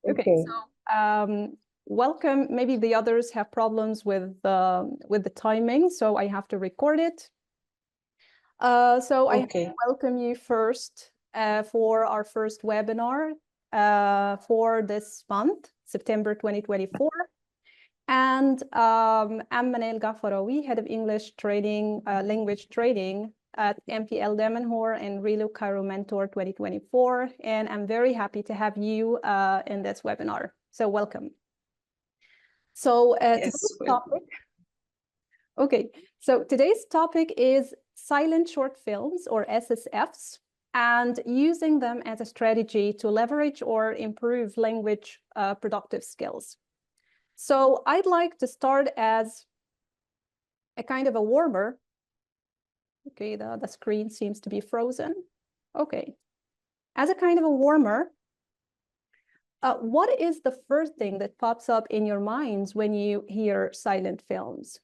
Okay. So welcome. Maybe the others have problems with the timing, so I have to record it. So I welcome you first for our first webinar for this month, September 2024. And I'm Al-Gaafarawy, Head of English Training, Language Training at MPL Damanhur and Relo Cairo Mentor 2024. And I'm very happy to have you in this webinar. So welcome. So today's topic. Okay, so today's topic is silent short films, or SSFs, and using them as a strategy to leverage or improve language productive skills. So I'd like to start as a kind of a warmer. Okay, the screen seems to be frozen. Okay, as a kind of a warmer, what is the first thing that pops up in your minds when you hear silent films?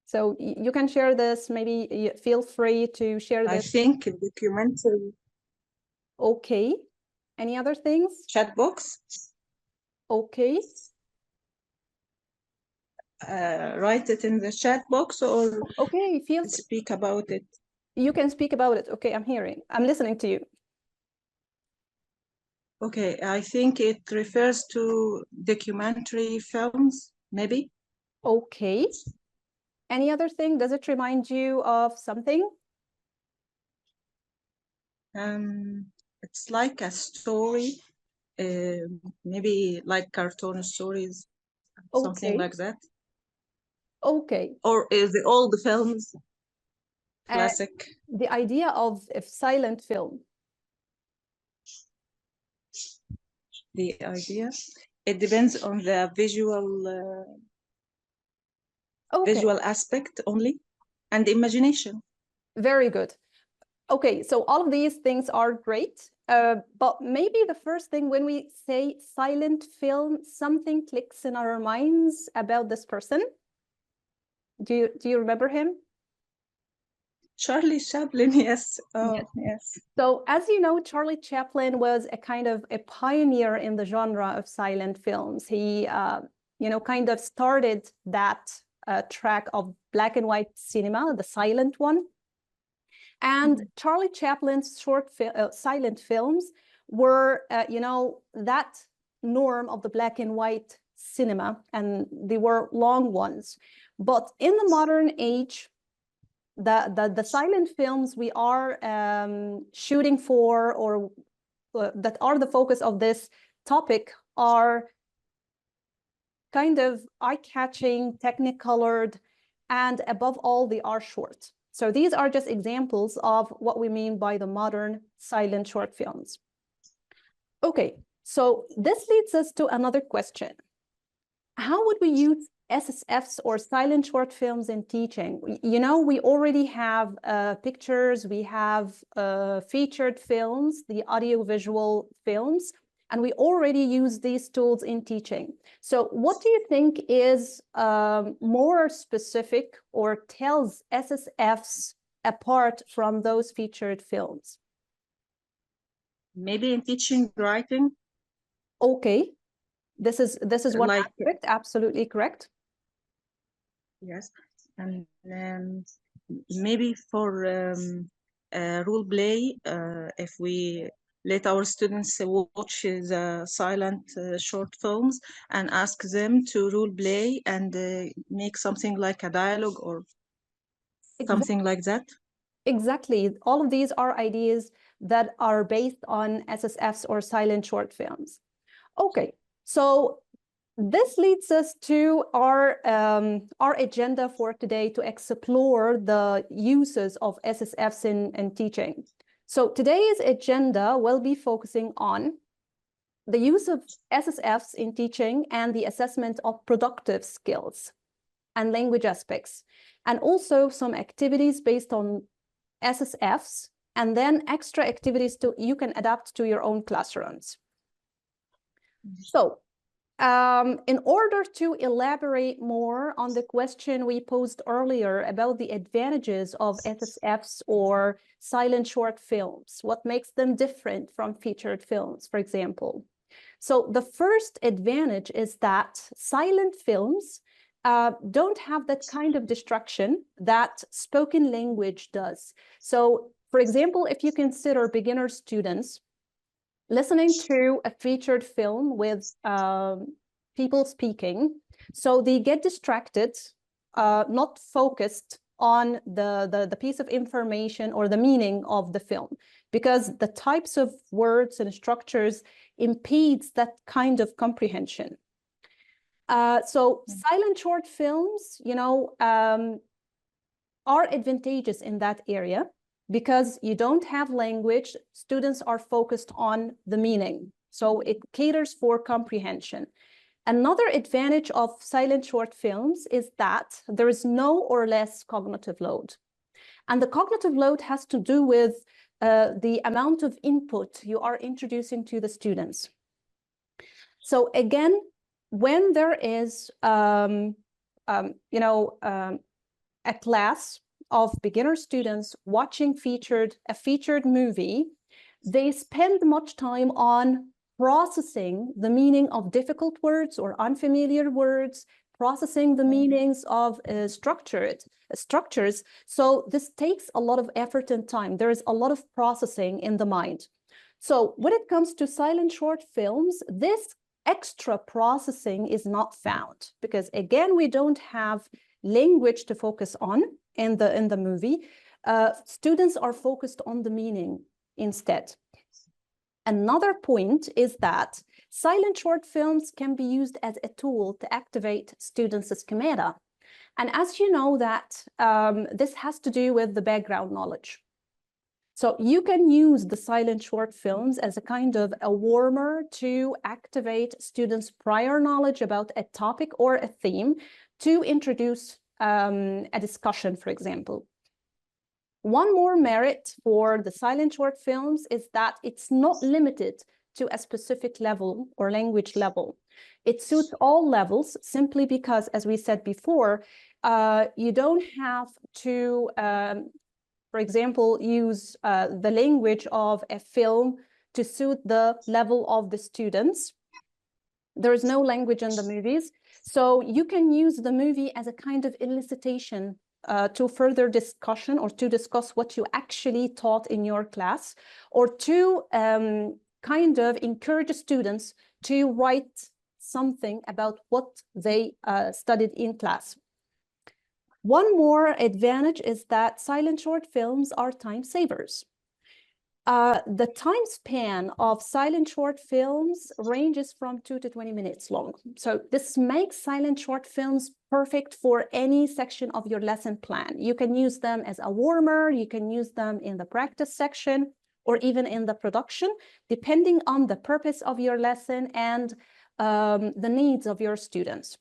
So you can share this, maybe feel free to share this. I think documentary. Okay, any other things? Chat box. Okay. Write it in the chat box or speak about it. You can speak about it. Okay, I'm listening to you. Okay, I think it refers to documentary films, maybe. Okay. Any other thing? Does it remind you of something? It's like a story, maybe like cartoon stories, something like that. Okay. Or is it all the films? Classic. The idea of a silent film. The idea? It depends on the visual aspect only and imagination. Very good. Okay, so all of these things are great, but maybe the first thing when we say silent film, something clicks in our minds about this person. Do you remember him? Charlie Chaplin, yes. Oh, yes. So as you know, Charlie Chaplin was a kind of a pioneer in the genre of silent films. He, kind of started that track of black and white cinema, the silent one. And Charlie Chaplin's silent films were, that norm of the black and white cinema, and they were long ones. But in the modern age, the silent films we are shooting for, or that are the focus of this topic, are kind of eye-catching, technicolored, and above all, they are short. So these are just examples of what we mean by the modern silent short films. Okay, so this leads us to another question. How would we use SSFs or silent short films in teaching? We already have pictures, we have featured films, the audiovisual films, and we already use these tools in teaching. So what do you think is more specific or tells SSFs apart from those featured films? Maybe in teaching writing. Okay, this is one aspect, absolutely correct. Yes, and maybe for role play, if we let our students watch the silent short films and ask them to role play and make something like a dialogue or something like that. Exactly. All of these are ideas that are based on SSFs or silent short films. Okay, so this leads us to our agenda for today to explore the uses of SSFs in teaching. So today's agenda will be focusing on the use of SSFs in teaching and the assessment of productive skills and language aspects, and also some activities based on SSFs, and then extra activities you can adapt to your own classrooms. So in order to elaborate more on the question we posed earlier about the advantages of SSFs or silent short films, what makes them different from featured films, for example. So the first advantage is that silent films don't have that kind of distraction that spoken language does. So, for example, if you consider beginner students, listening to a featured film with people speaking, so they get distracted, not focused on the piece of information or the meaning of the film, because the types of words and structures impedes that kind of comprehension. So silent short films, are advantageous in that area, because you don't have language, students are focused on the meaning. So it caters for comprehension. Another advantage of silent short films is that there is no or less cognitive load. And the cognitive load has to do with the amount of input you are introducing to the students. So again, when there is, a class of beginner students watching a featured movie, they spend much time on processing the meaning of difficult words or unfamiliar words, processing the meanings of structures. So this takes a lot of effort and time. There is a lot of processing in the mind. So when it comes to silent short films, this extra processing is not found, because again, we don't have language to focus on in the movie. Students are focused on the meaning instead. Another point is that silent short films can be used as a tool to activate students' schemata. And as you know that this has to do with the background knowledge. So you can use the silent short films as a kind of a warmer to activate students' prior knowledge about a topic or a theme to introduce a discussion, for example. One more merit for the silent short films is that it's not limited to a specific level or language level. It suits all levels, simply because, as we said before, you don't have to, for example, use the language of a film to suit the level of the students. There is no language in the movies. So you can use the movie as a kind of elicitation to further discussion, or to discuss what you actually taught in your class, or to kind of encourage students to write something about what they studied in class. One more advantage is that silent short films are time savers. The time span of silent short films ranges from 2 to 20 minutes long. So this makes silent short films perfect for any section of your lesson plan. You can use them as a warmer, you can use them in the practice section, or even in the production, depending on the purpose of your lesson and the needs of your students.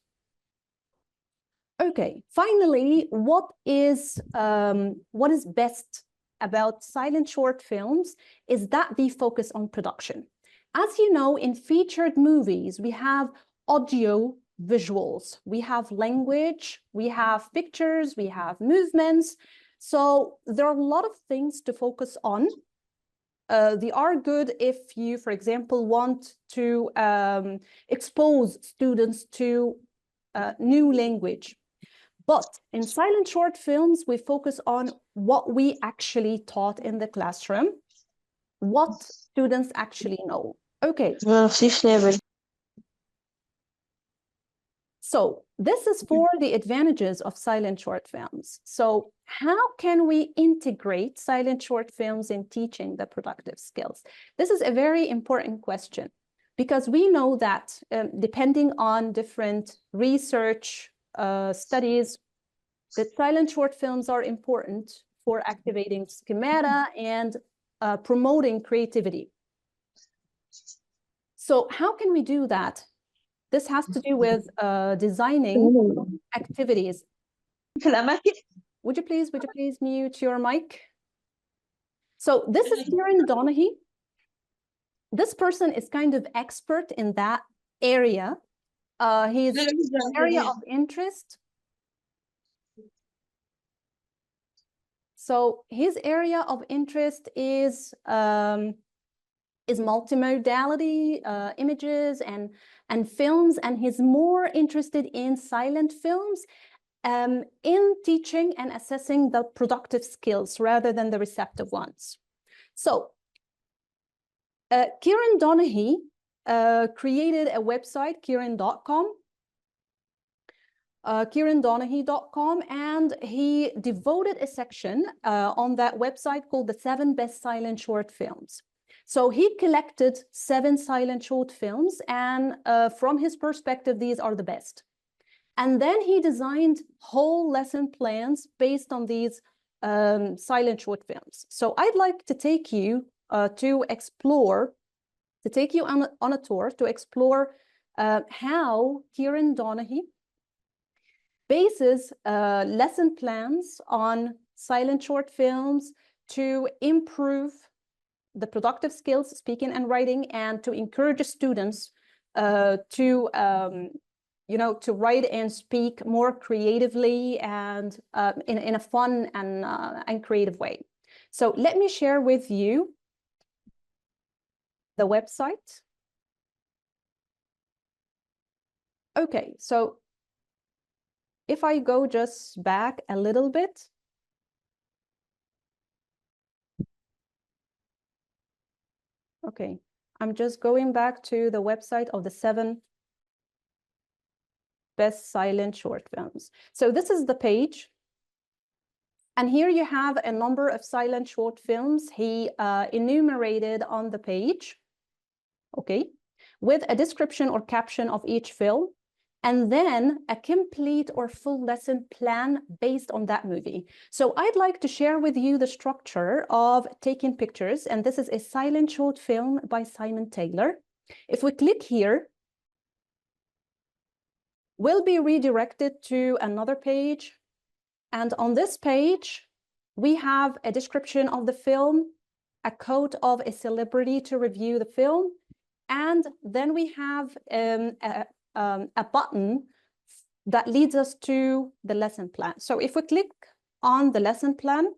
Okay, finally, what is best about silent short films is that they focus on production. As you know, in featured movies, we have audio visuals, we have language, we have pictures, we have movements. So there are a lot of things to focus on. They are good if you, for example, want to expose students to new language. But in silent short films, we focus on what we actually taught in the classroom, what students actually know. Okay. So this is for the advantages of silent short films. So how can we integrate silent short films in teaching the productive skills? This is a very important question, because we know that depending on different research studies, that silent short films are important for activating schemata and promoting creativity. So how can we do that? This has to do with designing activities. Would you please mute your mic? So this is Karen Donaghy. This person is kind of expert in that area His area of interest. So his area of interest is multimodality, images and films, and he's more interested in silent films, in teaching and assessing the productive skills rather than the receptive ones. So Kieran Donaghy created a website, kieran.com, kierandonaghy.com, and he devoted a section on that website called the 7 Best Silent Short Films. So he collected 7 silent short films, and from his perspective, these are the best. And then he designed whole lesson plans based on these silent short films. So I'd like to take you on a tour to explore how Kieran Donaghy bases lesson plans on silent short films to improve the productive skills, speaking and writing, and to encourage students to write and speak more creatively and in a fun and creative way. So let me share with you the website. Okay, so if I go just back a little bit. Okay, I'm just going back to the website of the 7 Best Silent Short Films. So this is the page. And here you have a number of silent short films he enumerated on the page, okay, with a description or caption of each film, and then a complete or full lesson plan based on that movie. So I'd like to share with you the structure of taking pictures, and this is a silent short film by Simon Taylor. If we click here, we'll be redirected to another page. And on this page, we have a description of the film, a quote of a celebrity to review the film, and then we have a button that leads us to the lesson plan. So if we click on the lesson plan,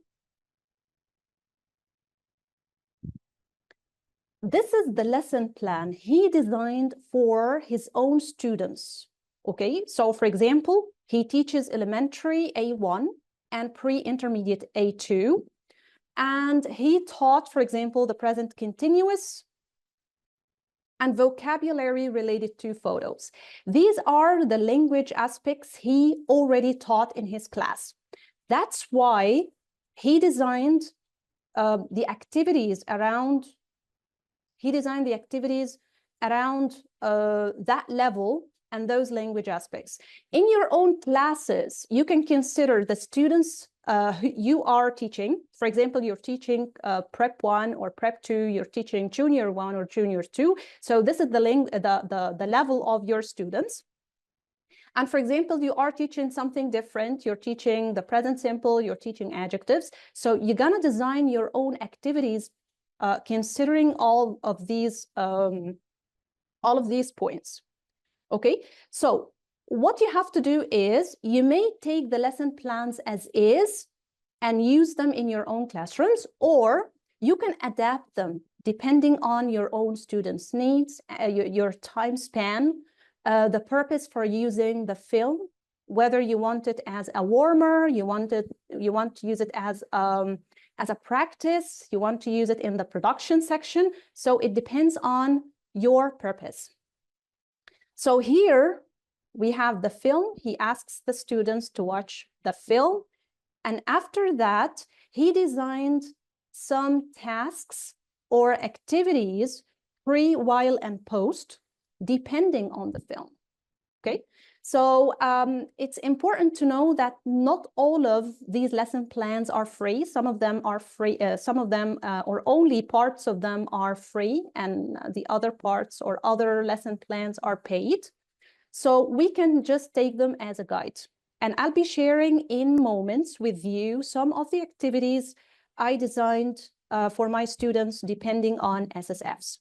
this is the lesson plan he designed for his own students. Okay, so for example, he teaches elementary A1 and pre-intermediate A2. And he taught, for example, the present continuous and vocabulary related to photos. These are the language aspects he already taught in his class. That's why he designed the activities around that level and those language aspects. In your own classes, you can consider the students who you are teaching. For example, you're teaching Prep 1 or Prep 2, you're teaching Junior 1 or Junior 2. So this is the level of your students. And for example, you are teaching something different. You're teaching the present simple, you're teaching adjectives. So you're gonna design your own activities considering all of these points. Okay, so what you have to do is you may take the lesson plans as is and use them in your own classrooms, or you can adapt them depending on your own students' needs, your time span, the purpose for using the film, whether you want it as a warmer, you want to use it as a practice, you want to use it in the production section. So it depends on your purpose. So here we have the film. He asks the students to watch the film. And after that, he designed some tasks or activities pre, while, and post, depending on the film. Okay, so it's important to know that not all of these lesson plans are free. Some of them are free, some of them or only parts of them are free, and the other parts or other lesson plans are paid. So we can just take them as a guide. And I'll be sharing in moments with you some of the activities I designed for my students depending on SSFs.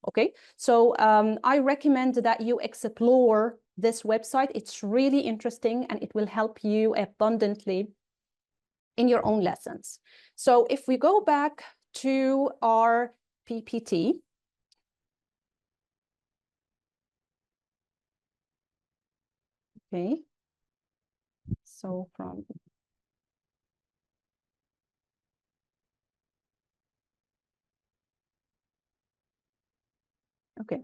Okay, so I recommend that you explore this website. It's really interesting and it will help you abundantly in your own lessons. So if we go back to our PPT, okay, so from okay.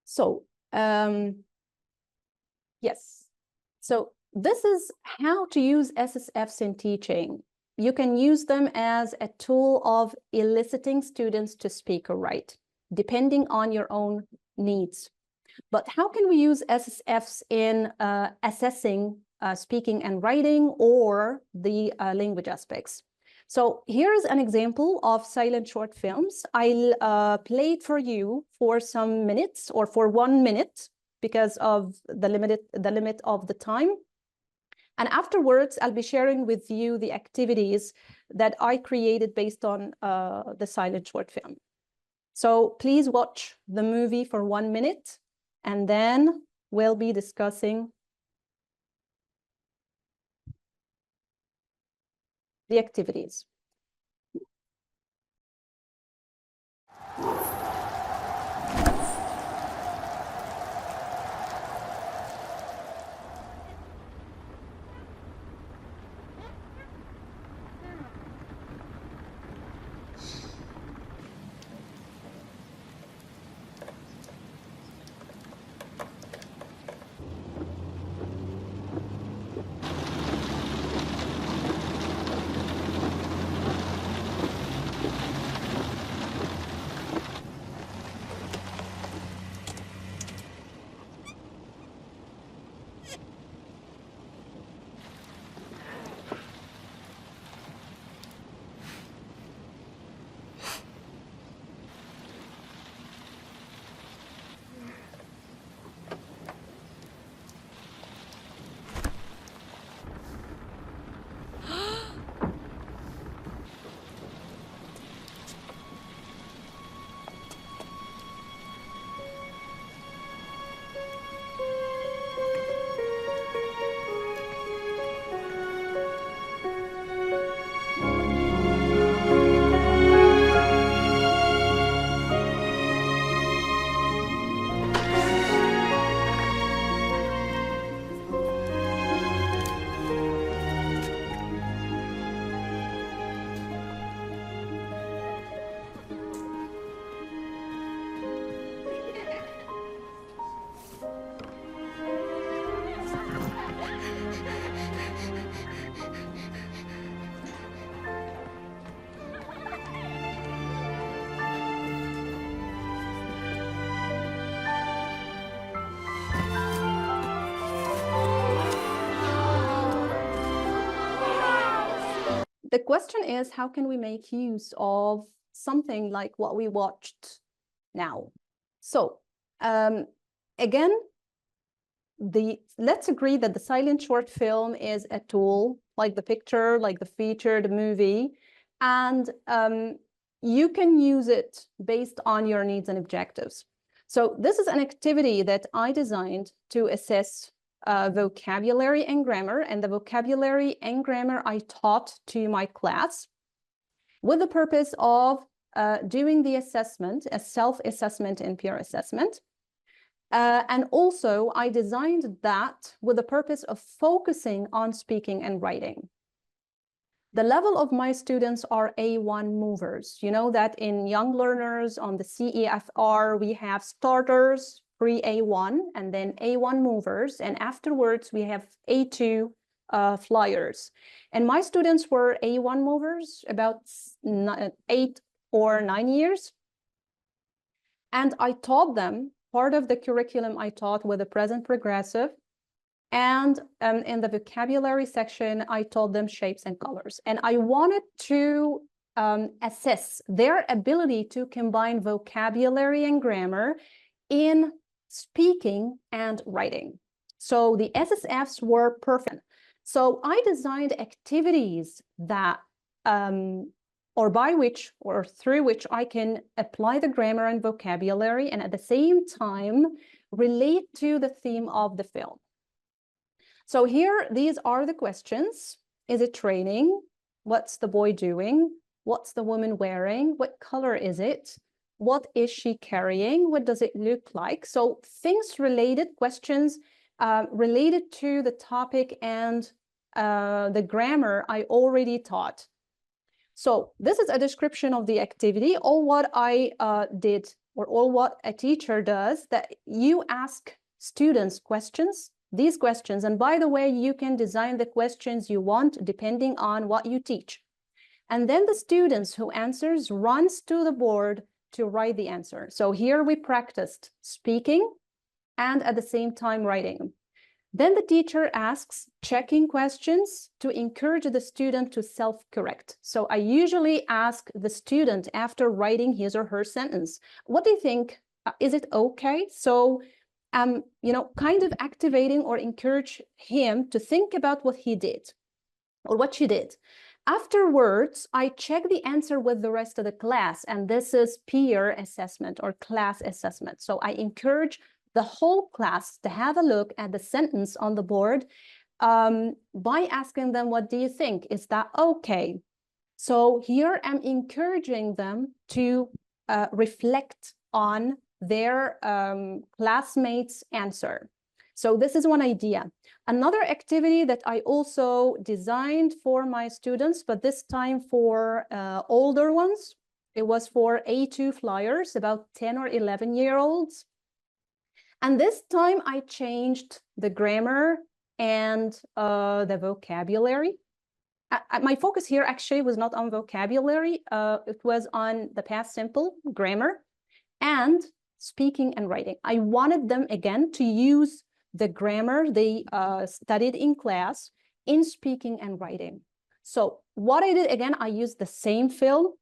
So, yes. So this is how to use SSFs in teaching. You can use them as a tool of eliciting students to speak or write, depending on your own needs. But how can we use SSFs in assessing speaking and writing or the language aspects? So here's an example of silent short films. I'll play it for you for some minutes or for 1 minute because of the limit of the time. And afterwards, I'll be sharing with you the activities that I created based on the silent short film. So please watch the movie for 1 minute, and then we'll be discussing the activities. The question is, how can we make use of something like what we watched now? So again, let's agree that the silent short film is a tool, like the picture, like the feature, the movie, and you can use it based on your needs and objectives. So this is an activity that I designed to assess vocabulary and grammar, and the vocabulary and grammar I taught to my class with the purpose of doing the assessment, a self-assessment and peer assessment. And also, I designed that with the purpose of focusing on speaking and writing. The level of my students are A1 movers. You know that in young learners on the CEFR, we have starters, pre-A1, and then A1 movers. And afterwards, we have A2 flyers. And my students were A1 movers, about 8 or 9 years. And I taught them, part of the curriculum I taught with the present progressive. And in the vocabulary section, I taught them shapes and colors. And I wanted to assess their ability to combine vocabulary and grammar in speaking and writing. So the SSFs were perfect. So I designed activities that, or by which, or through which I can apply the grammar and vocabulary, and at the same time, relate to the theme of the film. So here, these are the questions. Is it raining? What's the boy doing? What's the woman wearing? What color is it? What is she carrying? What does it look like? So things related, questions related to the topic and the grammar I already taught. So this is a description of the activity. All what I did, or all what a teacher does, that you ask students questions, these questions, and by the way, you can design the questions you want depending on what you teach. And then the students who answers runs to the board to write the answer. So here we practiced speaking and at the same time writing. Then the teacher asks checking questions to encourage the student to self-correct. So I usually ask the student after writing his or her sentence, what do you think? Is it okay? So, kind of activating or encourage him to think about what he did or what she did. Afterwards, I check the answer with the rest of the class, and this is peer assessment or class assessment. So I encourage the whole class to have a look at the sentence on the board by asking them, what do you think? Is that okay? So here I'm encouraging them to reflect on their classmates' answer. So this is one idea. Another activity that I also designed for my students, but this time for older ones, it was for A2 flyers, about 10 or 11-year-olds. And this time I changed the grammar and the vocabulary. My focus here actually was not on vocabulary. It was on the past simple, grammar, and speaking and writing. I wanted them, again, to use the grammar they studied in class in speaking and writing. So what I did, again, I used the same film,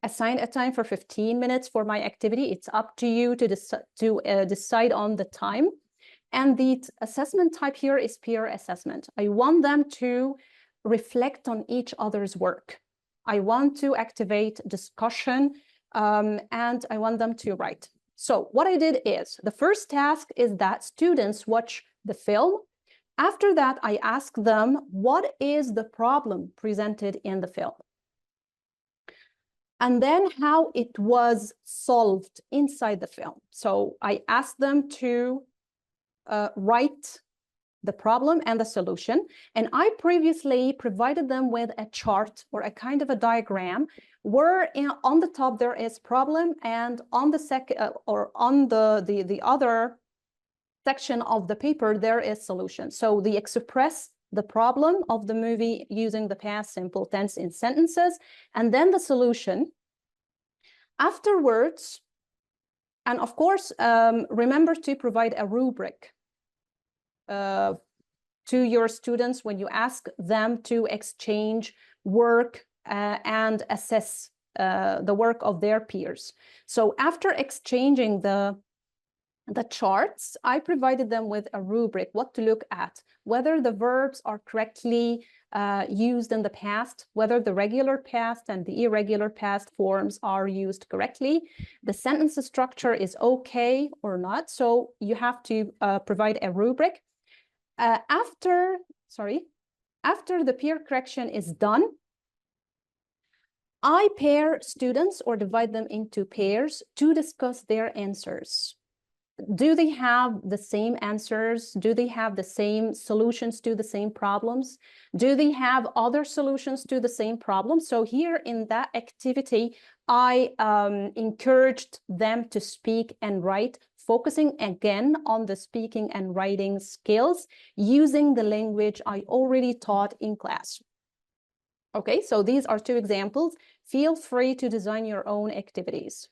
assigned a time for 15 minutes for my activity. It's up to you to decide on the time. And the assessment type here is peer assessment. I want them to reflect on each other's work. I want to activate discussion, and I want them to write. So what I did is, the first task is that students watch the film. After that, I ask them, what is the problem presented in the film? And then how it was solved inside the film. So I asked them to write the problem and the solution. And I previously provided them with a chart or a kind of a diagram where on the top there is problem, and on the the other section of the paper there is solution. So they express the problem of the movie using the past simple tense in sentences, and then the solution. Afterwards, and of course, remember to provide a rubric to your students when you ask them to exchange work and assess the work of their peers. So after exchanging the charts, I provided them with a rubric, what to look at, whether the verbs are correctly used in the past, whether the regular past and the irregular past forms are used correctly, the sentence structure is okay or not. So you have to provide a rubric. After the peer correction is done, I pair students or divide them into pairs to discuss their answers. Do they have the same answers? Do they have the same solutions to the same problems? Do they have other solutions to the same problems? So here in that activity, I encouraged them to speak and write, focusing again on the speaking and writing skills using the language I already taught in class. Okay, so these are two examples. Feel free to design your own activities.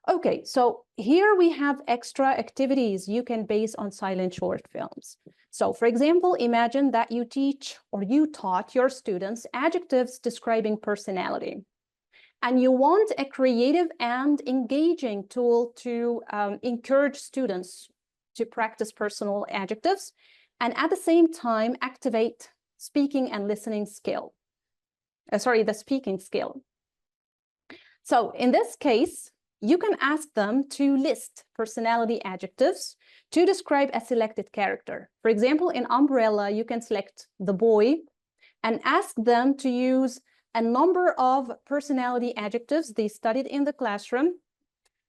Okay, so here we have extra activities you can base on silent short films. So for example, imagine that you teach or you taught your students adjectives describing personality. And you want a creative and engaging tool to encourage students to practice personal adjectives and at the same time activate speaking and listening skill. The speaking skill. So in this case, you can ask them to list personality adjectives to describe a selected character. For example, in Umbrella, you can select the boy and ask them to use a number of personality adjectives they studied in the classroom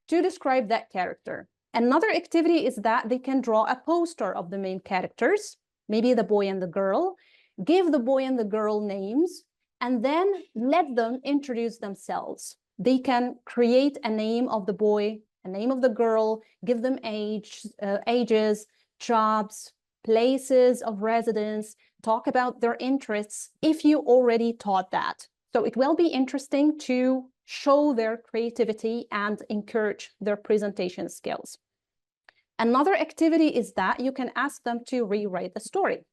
to describe that character. Another activity is that they can draw a poster of the main characters, maybe the boy and the girl, give the boy and the girl names, and then let them introduce themselves. They can create a name of the boy, a name of the girl, give them ages, jobs, places of residence, talk about their interests if you already taught that. So it will be interesting to show their creativity and encourage their presentation skills. Another activity is that you can ask them to rewrite the story.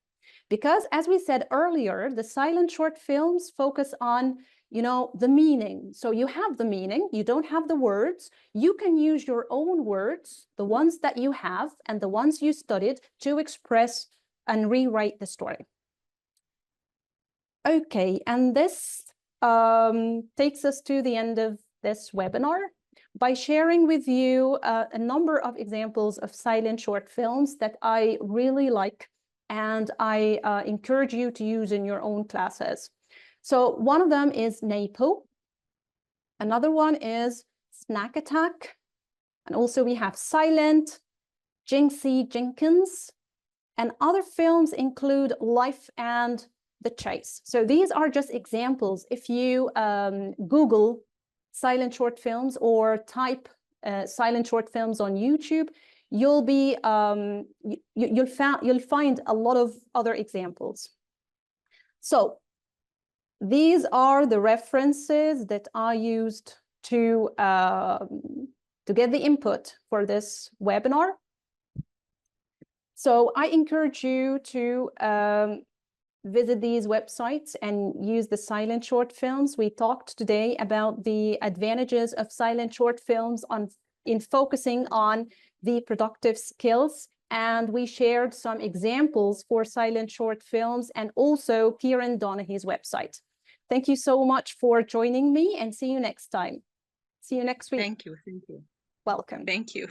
Because as we said earlier, the silent short films focus on, the meaning. So you have the meaning, you don't have the words. You can use your own words, the ones that you have and the ones you studied, to express and rewrite the story. Okay, and this takes us to the end of this webinar by sharing with you a number of examples of silent short films that I really like and I encourage you to use in your own classes. So one of them is NAPO. Another one is Snack Attack. And also we have Silent, Jinxie Jenkins, and other films include Life and The Chase. So these are just examples. If you Google silent short films or type silent short films on YouTube, you'll be you'll find a lot of other examples. So these are the references that I used to get the input for this webinar. So I encourage you to visit these websites and use the silent short films. We talked today about the advantages of silent short films in focusing on the productive skills. And we shared some examples for silent short films and also Kieran Donaghy's website. Thank you so much for joining me and see you next time. See you next week. Thank you. Thank you. Welcome. Thank you.